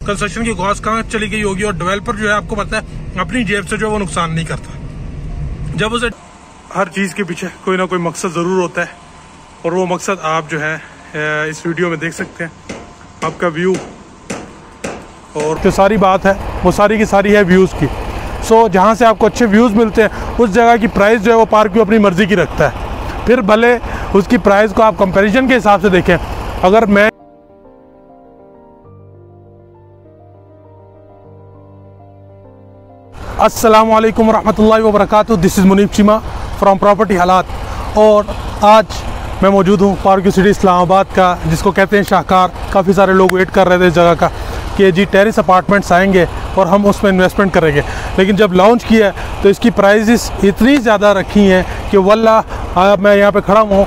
Construction की cost कहाँ चली गई होगी। और डेवलपर जो है आपको पता है अपनी जेब से जो वो नुकसान नहीं करता। जब उसे हर चीज के पीछे कोई ना कोई मकसद जरूर होता है और वो मकसद आप जो है इस वीडियो में देख सकते हैं। आपका व्यू और जो सारी बात है वो सारी की सारी है व्यूज की। सो जहाँ से आपको अच्छे व्यूज मिलते हैं उस जगह की प्राइस जो है वो पार्क व्यू अपनी मर्जी की रखता है। फिर भले उसकी प्राइस को आप कंपैरिजन के हिसाब से देखें। अगर मैं अस्सलाम वालेकुम रहमतुल्लाहि व बरकातुहू, this is Munib Cheema from property Halaat. और आज मैं मौजूद हूँ पार्क व्यू सिटी इस्लामाबाद का, जिसको कहते हैं शाहकार। काफ़ी सारे लोग वेट कर रहे थे इस जगह का कि जी टेरेस अपार्टमेंट्स आएंगे और हम उसमें इन्वेस्टमेंट करेंगे। लेकिन जब लॉन्च किया तो इसकी प्राइसेस इतनी ज़्यादा रखी हैं कि वल्लाह मैं यहाँ पे खड़ा हूँ,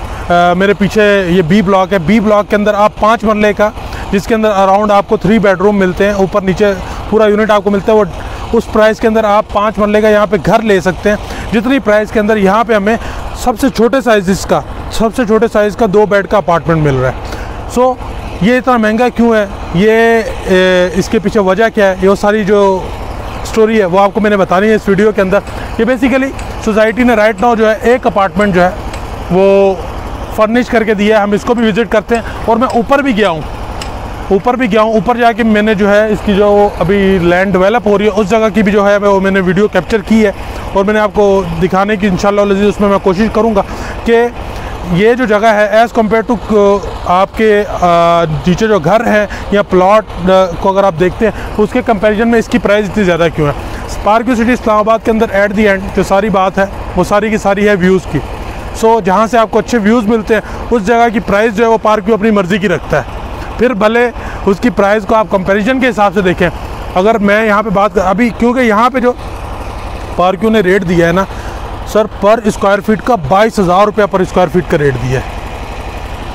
मेरे पीछे ये बी ब्लॉक है। बी ब्लॉक के अंदर आप 5 मरले का, जिसके अंदर अराउंड आपको 3 बेडरूम मिलते हैं, ऊपर नीचे पूरा यूनिट आपको मिलता है। वो उस प्राइस के अंदर आप 5 मरले का यहाँ पे घर ले सकते हैं। जितनी प्राइस के अंदर यहाँ पे हमें सबसे छोटे साइज़ का 2 बेड का अपार्टमेंट मिल रहा है। सो ये इतना महंगा क्यों है, ये इसके पीछे वजह क्या है, ये सारी जो स्टोरी है वो आपको मैंने बतानी है इस वीडियो के अंदर। ये बेसिकली सोसाइटी ने राइट नाउ जो है एक अपार्टमेंट जो है वो फर्निश करके दिया है। हम इसको भी विज़िट करते हैं और मैं ऊपर भी गया हूँ। ऊपर जाके मैंने जो है इसकी जो अभी लैंड डेवलप हो रही है उस जगह की भी जो है वो मैंने वीडियो कैप्चर की है और मैंने आपको दिखाने की इंशाल्लाह लजीज़ उसमें मैं कोशिश करूँगा कि ये जो जगह है एज़ कम्पेयर टू आपके नीचे जो घर है या प्लॉट को अगर आप देखते हैं तो उसके कंपैरिजन में इसकी प्राइस इतनी ज़्यादा क्यों है। पार्क व्यू सिटी इस्लामाबाद के अंदर एट दी एंड जो सारी बात है वो सारी की सारी है व्यूज़ की। सो जहाँ से आपको अच्छे व्यूज़ मिलते हैं उस जगह की प्राइस जो है वो पार्क व्यू अपनी मर्ज़ी की रखता है। फिर भले उसकी प्राइस को आप कंपैरिजन के हिसाब से देखें। अगर मैं यहाँ पे बात कर अभी, क्योंकि यहाँ पे जो पार्क व्यू ने रेट दिया है ना सर, पर स्क्वायर फीट का 22,000 रुपये पर स्क्वायर फीट का रेट दिया है।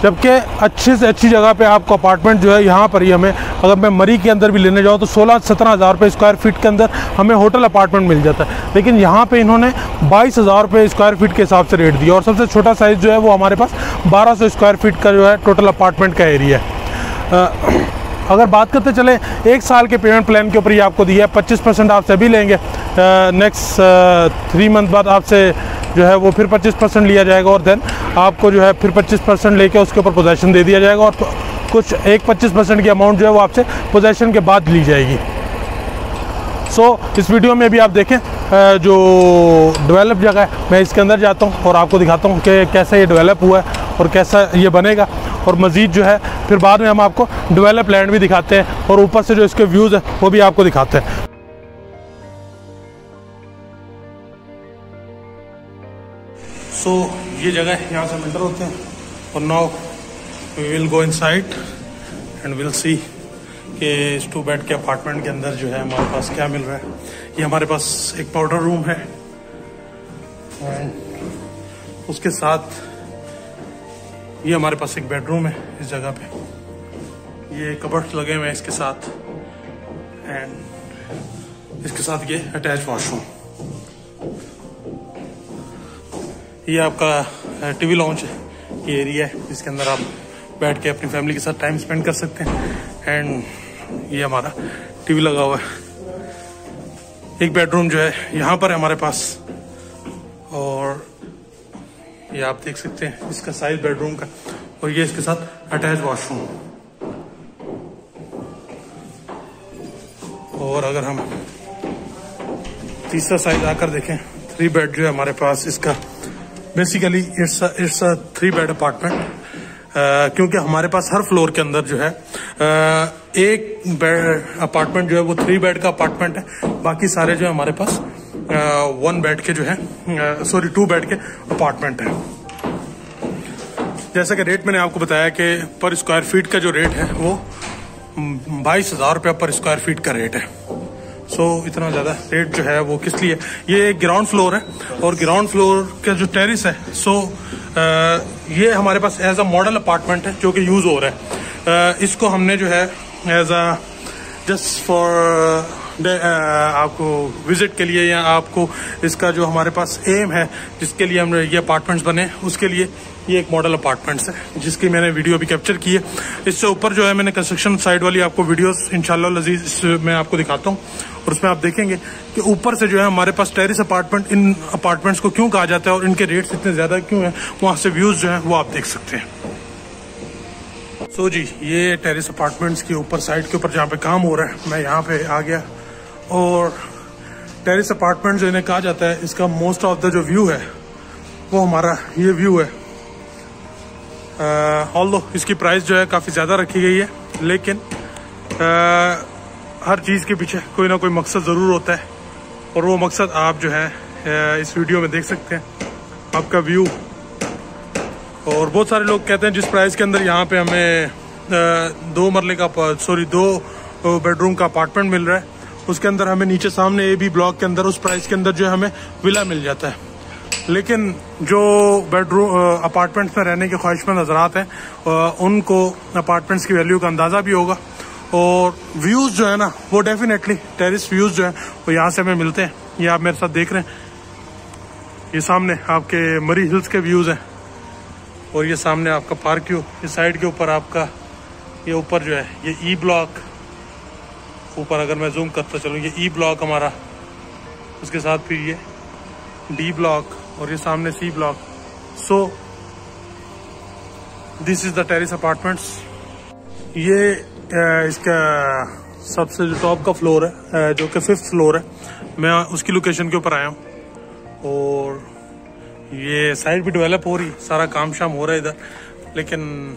जबकि अच्छे से अच्छी जगह पे आपको अपार्टमेंट जो है यहाँ पर ही हमें, अगर मैं मरी के अंदर भी लेने जाऊँ तो 16-17 हज़ार रुपये स्क्वायर फीट के अंदर हमें होटल अपार्टमेंट मिल जाता है। लेकिन यहाँ पे इन्होंने 22,000 रुपये स्क्वायर फीट के हिसाब से रेट दिया। और सबसे छोटा साइज़ जो है वो हमारे पास 1200 स्क्वायर फीट का जो है टोटल अपार्टमेंट का एरिया है। अगर बात करते चले 1 साल के पेमेंट प्लान के ऊपर ये आपको दिया है। 25% आपसे अभी लेंगे, नेक्स्ट 3 मंथ बाद आपसे जो है वो फिर 25% लिया जाएगा और देन आपको जो है फिर 25% लेके उसके ऊपर पोजेसन दे दिया जाएगा और कुछ 25% की अमाउंट जो है वो आपसे पोजेसन के बाद ली जाएगी। सो इस वीडियो में भी आप देखें जो डेवलप जगह है, मैं इसके अंदर जाता हूँ और आपको दिखाता हूँ कि कैसा ये डेवलप हुआ है और कैसा ये बनेगा। और मज़ीद जो है फिर बाद में हम आपको डेवलप लैंड भी दिखाते हैं और ऊपर से जो इसके व्यूज़ है वो भी आपको दिखाते हैं। सो ये जगह यहाँ से एंटर होते हैं और now we will go inside and will see कि इस 2 बेड के अपार्टमेंट के अंदर जो है हमारे पास क्या मिल रहा है। ये हमारे पास एक पाउडर रूम है एंड उसके साथ ये हमारे पास एक बेडरूम है इस जगह पे। ये कबर्ड लगे हुए हैं इसके साथ एंड इसके साथ ये अटैच वॉशरूम। ये आपका टीवी लॉन्च ये एरिया है जिसके अंदर आप बैठ के अपनी फैमिली के साथ टाइम स्पेंड कर सकते हैं। एंड ये हमारा टीवी लगा हुआ है। एक बेडरूम जो है यहाँ पर है हमारे पास और ये आप देख सकते हैं इसका साइज बेडरूम का, और ये इसके साथ अटैच वॉशरूम। और अगर हम तीसरा साइज आकर देखें 3 बेड जो है हमारे पास, इसका basically it's a 3 bed apartment. क्योंकि हमारे पास हर फ्लोर के अंदर जो है एक बेड अपार्टमेंट जो है वो 3 बेड का अपार्टमेंट है, बाकी सारे जो है हमारे पास 1 बेड के जो है 2 बेड के अपार्टमेंट है। जैसा कि रेट मैंने आपको बताया कि पर स्क्वायर फीट का जो रेट है वो 22,000 रुपये पर स्क्वायर फीट का रेट है। सो इतना ज़्यादा रेट जो है वो किस लिए, ये ग्राउंड फ्लोर है और ग्राउंड फ्लोर का जो टेरिस है ये हमारे पास एज अ मॉडल अपार्टमेंट है जो कि यूज़ हो रहा है। इसको हमने जो है एज अ जस्ट फॉर आपको विजिट के लिए, या आपको इसका जो हमारे पास एम है जिसके लिए हमने ये अपार्टमेंट्स बने, उसके लिए ये एक मॉडल अपार्टमेंट्स है जिसकी मैंने वीडियो भी कैप्चर की है। इससे ऊपर जो है मैंने कंस्ट्रक्शन साइड वाली आपको वीडियोस इंशाल्लाह लजीज मैं आपको दिखाता हूँ, और उसमें आप देखेंगे कि ऊपर से जो है हमारे पास टेरिस अपार्टमेंट, इन अपार्टमेंट्स को क्यों कहा जाता है और इनके रेट्स इतने ज्यादा क्यों हैं, वहां से व्यूज जो है वो आप देख सकते हैं। सो जी, ये टेरिस अपार्टमेंट्स के ऊपर साइड के ऊपर जहाँ पे काम हो रहा है, मैं यहाँ पे आ गया। और टेरिस अपार्टमेंट जो इन्हें कहा जाता है, इसका मोस्ट ऑफ द जो व्यू है वो हमारा ये व्यू है। ऑल्दो इसकी प्राइस जो है काफ़ी ज़्यादा रखी गई है, लेकिन हर चीज़ के पीछे कोई ना कोई मकसद ज़रूर होता है, और वो मकसद आप जो है इस वीडियो में देख सकते हैं। आपका व्यू, और बहुत सारे लोग कहते हैं जिस प्राइस के अंदर यहाँ पे हमें 2 बेडरूम का अपार्टमेंट मिल रहा है, उसके अंदर हमें नीचे सामने AB ब्लॉक के अंदर उस प्राइस के अंदर जो है हमें विला मिल जाता है। लेकिन जो बेडरूम अपार्टमेंट्स में रहने के ख्वाहिशमंद हज़रात हैं उनको अपार्टमेंट्स की वैल्यू का अंदाज़ा भी होगा, और व्यूज़ जो है ना वो डेफिनेटली टेरिस व्यूज़ जो है वो यहाँ से हमें मिलते हैं। ये आप मेरे साथ देख रहे हैं, ये सामने आपके मरी हिल्स के व्यूज़ हैं, और ये सामने आपका पार्क व्यू, ये साइड के ऊपर आपका ये ऊपर जो है ये E ब्लॉक, ऊपर अगर मैं जूम करता चलूँ ये E ब्लॉक हमारा, उसके साथ फिर ये D ब्लॉक, और ये सामने C block. So this is the terrace apartments. ये इसका सबसे जो टॉप का फ्लोर है जो कि 5th फ्लोर है, मैं उसकी लोकेशन के ऊपर आया हूँ, और ये साइड भी डेवलप हो रही, सारा काम शाम हो रहा है इधर, लेकिन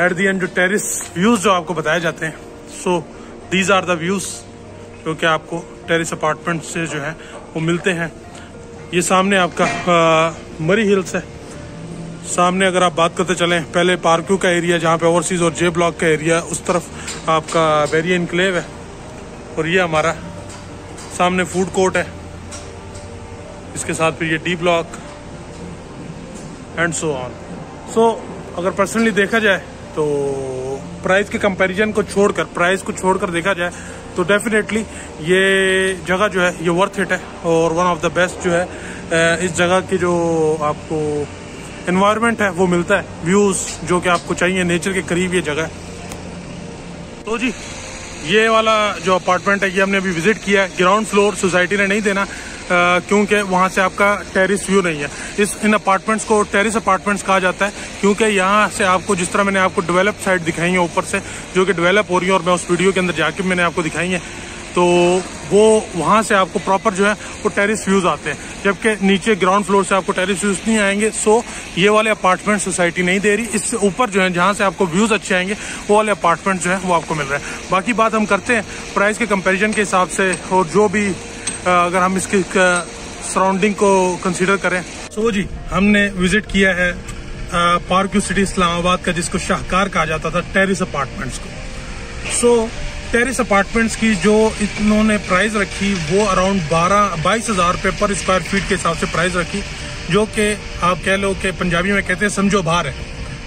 एट दी एंड जो टेरिस व्यूज जो आपको बताए जाते हैं, so these are the views जो कि आपको टेरिस अपार्टमेंट से जो है वो मिलते हैं। ये सामने आपका मरी हिल्स है, सामने अगर आप बात करते चलें, पहले पार्क्यू का एरिया जहाँ पे ओवरसीज और J ब्लॉक का एरिया, उस तरफ आपका वेरी इनक्लेव है, और ये हमारा सामने फूड कोर्ट है, इसके साथ फिर ये D block and so on. So अगर पर्सनली देखा जाए तो प्राइस के कंपैरिजन को छोड़कर, प्राइस को छोड़कर देखा जाए तो डेफिनेटली ये जगह जो है ये वर्थ इट है, और वन ऑफ द बेस्ट जो है इस जगह की जो आपको एनवायरनमेंट है वो मिलता है, व्यूज़ जो कि आपको चाहिए, नेचर के करीब ये जगह है। तो जी, ये वाला जो अपार्टमेंट है ये हमने अभी विजिट किया है। ग्राउंड फ्लोर सोसाइटी ने नहीं देना क्योंकि वहाँ से आपका टेरिस व्यू नहीं है। इन अपार्टमेंट्स को टेरिस अपार्टमेंट्स कहा जाता है क्योंकि यहाँ से आपको, जिस तरह मैंने आपको डेवलप साइड दिखाई है ऊपर से जो कि डेवलप हो रही है, और मैं उस वीडियो के अंदर जाके मैंने आपको दिखाई है, तो वो वहाँ से आपको प्रॉपर जो है वो टेरिस व्यूज आते हैं, जबकि नीचे ग्राउंड फ्लोर से आपको टेरिस व्यूज नहीं आएंगे। सो ये वाले अपार्टमेंट सोसाइटी नहीं दे रही, इससे ऊपर जो है जहाँ से आपको व्यूज अच्छे आएंगे वो वाले अपार्टमेंट जो है वो आपको मिल रहा है। बाकी बात हम करते हैं प्राइस के कंपेरिजन के हिसाब से, और जो भी अगर हम इसके सराउंडिंग को कंसीडर करें। सो जी, हमने विजिट किया है पार्क्यू सिटी इस्लामाबाद का, जिसको शाहकार कहा जाता था, टेरिस अपार्टमेंट्स को। सो टेरिस अपार्टमेंट्स की जो इन्होंने प्राइस रखी वो अराउंड 22,000 रुपये पर स्क्वायर फीट के हिसाब से प्राइस रखी, जो कि आप कह लो कि पंजाबी में कहते हैं समझो बाहर है।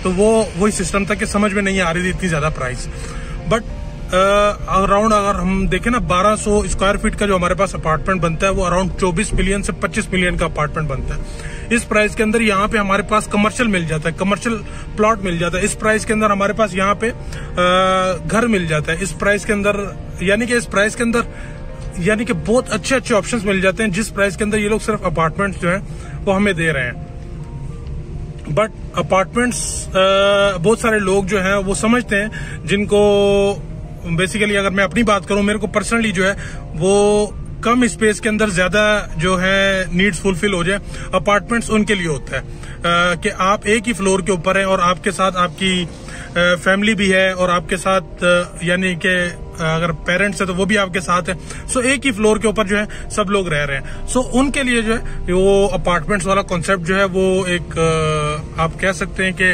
तो वो वही सिस्टम था कि समझ में नहीं आ रही थी इतनी ज्यादा प्राइस। बट अराउंड अगर हम देखें ना, 1200 स्क्वायर फीट का जो हमारे पास अपार्टमेंट बनता है वो अराउंड 24 मिलियन से 25 मिलियन का अपार्टमेंट बनता है। इस प्राइस के अंदर यहाँ पे हमारे पास कमर्शियल मिल जाता है, कमर्शियल प्लॉट मिल जाता है। इस प्राइस के अंदर हमारे पास यहाँ पे घर मिल जाता है। इस प्राइस के अंदर यानी कि बहुत अच्छे अच्छे ऑप्शंस मिल जाते हैं, जिस प्राइस के अंदर ये लोग सिर्फ अपार्टमेंट्स जो है वो हमें दे रहे हैं। बट अपार्टमेंट्स बहुत सारे लोग जो है वो समझते हैं, जिनको बेसिकली अगर मैं अपनी बात करूं, मेरे को पर्सनली जो है वो कम स्पेस के अंदर ज्यादा जो है नीड्स फुलफिल हो जाए, अपार्टमेंट्स उनके लिए होता है कि आप एक ही फ्लोर के ऊपर हैं और आपके साथ आपकी फैमिली भी है, और आपके साथ यानी कि अगर पेरेंट्स है तो वो भी आपके साथ है। सो एक ही फ्लोर के ऊपर जो है सब लोग रह रहे हैं। सो उनके लिए जो है वो अपार्टमेंट्स वाला कॉन्सेप्ट जो है वो एक आप कह सकते हैं कि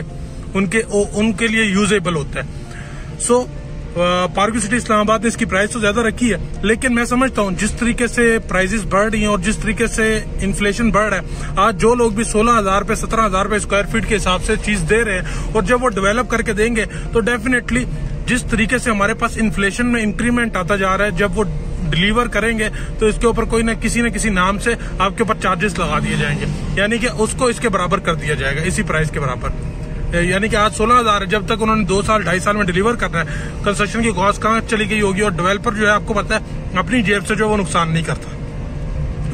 उनके लिए यूजेबल होता है। सो पार्क्यू सिटी इस्लामाबाद ने इसकी प्राइस तो ज्यादा रखी है, लेकिन मैं समझता हूँ जिस तरीके से प्राइसेस बढ़ रही हैं और जिस तरीके से इन्फ्लेशन बढ़ रहा है, आज जो लोग भी 16,000 रुपए 17,000 रुपए स्क्वायर फीट के हिसाब से चीज दे रहे हैं, और जब वो डेवलप करके देंगे तो डेफिनेटली जिस तरीके से हमारे पास इन्फ्लेशन में इंक्रीमेंट आता जा रहा है, जब वो डिलीवर करेंगे तो इसके ऊपर कोई ना किसी नाम से आपके ऊपर चार्जेस लगा दिए जाएंगे, यानी कि उसको इसके बराबर कर दिया जाएगा, इसी प्राइस के बराबर। यानी कि आज 16,000 है, जब तक उन्होंने 2 साल 2.5 साल में डिलीवर करना है, कंस्ट्रक्शन की कॉस्ट कहाँ चली गई होगी। और डेवलपर जो है आपको पता है अपनी जेब से जो वो नुकसान नहीं करता,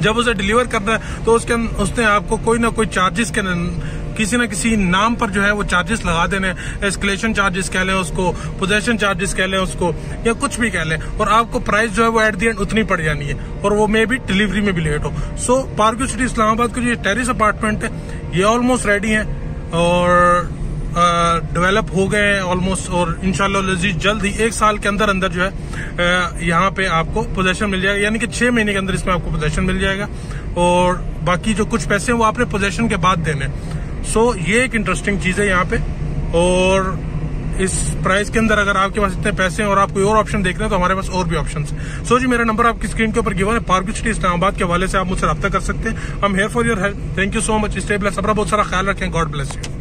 जब उसे डिलीवर करना है तो उसने आपको कोई ना कोई चार्जेस के किसी न किसी नाम पर जो है वो चार्जेस लगा देने, एस्केलेशन चार्जेस कह लें उसको, पोजेशन चार्जेस कह लें उसको, या कुछ भी कह लें, और आपको प्राइस जो है वो एट द एंड उतनी पड़ जानी है, और वो मे भी डिलीवरी में भी लेट हो। सो पार्क व्यू सिटी इस्लामाबाद के जो टेरेस अपार्टमेंट है ये ऑलमोस्ट रेडी है और डेवलप हो गए हैं ऑलमोस्ट, और इंशाल्लाह जल्द ही 1 साल के अंदर जो है यहाँ पे आपको पोजेशन मिल जाएगा, यानी कि 6 महीने के अंदर इसमें आपको पोजेशन मिल जाएगा, और बाकी जो कुछ पैसे हैं वो आपने पोजेशन के बाद देने। सो ये एक इंटरेस्टिंग चीज है यहाँ पे। और इस प्राइस के अंदर अगर आपके पास इतने पैसे हैं और आप कोई और ऑप्शन देख रहे हैं तो हमारे पास और भी ऑप्शन है। सो जी, मेरा नंबर आपकी स्क्रीन के ऊपर गिवन है, पार्क व्यू सिटी इस्लामाबाद के हवाले से आप मुझसे रब्ता कर सकते हैं। I am here for your help. Thank you so much. Stay blessed, अपना बहुत सारा ख्याल रखें। God bless you.